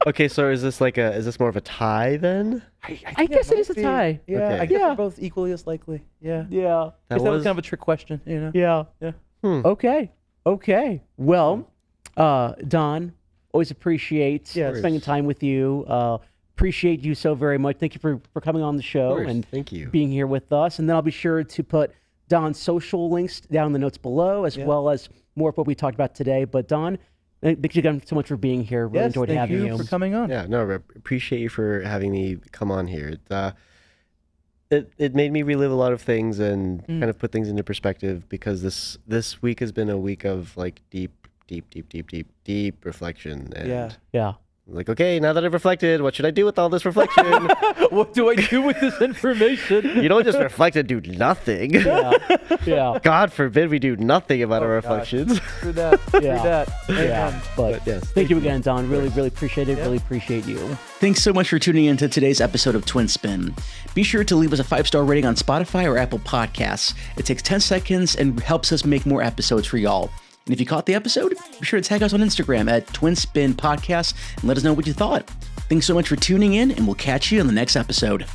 Okay, so is this more of a tie then? I guess it is a might be. tie. Yeah, Okay. I guess Yeah. we're both equally as likely. Yeah. Yeah. That That was was kind of a trick question, you know. Yeah. Yeah. Okay. Okay. Well, Don, always appreciate Yes. spending time with you. Appreciate you so very much. Thank you for coming on the show course. and Thank you. being here with us. And then I'll be sure to put Don's social links down in the notes below, as well as more of what we talked about today. But Don, thank you again so much for being here. Really Yes, enjoyed thank having you for coming on. Yeah, no, appreciate you for having me come on here. It made me relive a lot of things and kind of put things into perspective because this week has been a week of like deep reflection and Yeah. Yeah. Like, okay, now that I've reflected, what should I do with all this reflection? What do I do with this information? You don't just reflect and do nothing. Yeah. God forbid we do nothing about our reflections. Through that. Yeah. Amen. But yes, thank you again, Don. Really, really appreciate it. Really appreciate you. Thanks so much for tuning in to today's episode of Twin Spin. Be sure to leave us a 5-star rating on Spotify or Apple Podcasts. It takes 10 seconds and helps us make more episodes for y'all. And if you caught the episode, be sure to tag us on Instagram at Twin Spin Podcast and let us know what you thought. Thanks so much for tuning in, and we'll catch you in the next episode.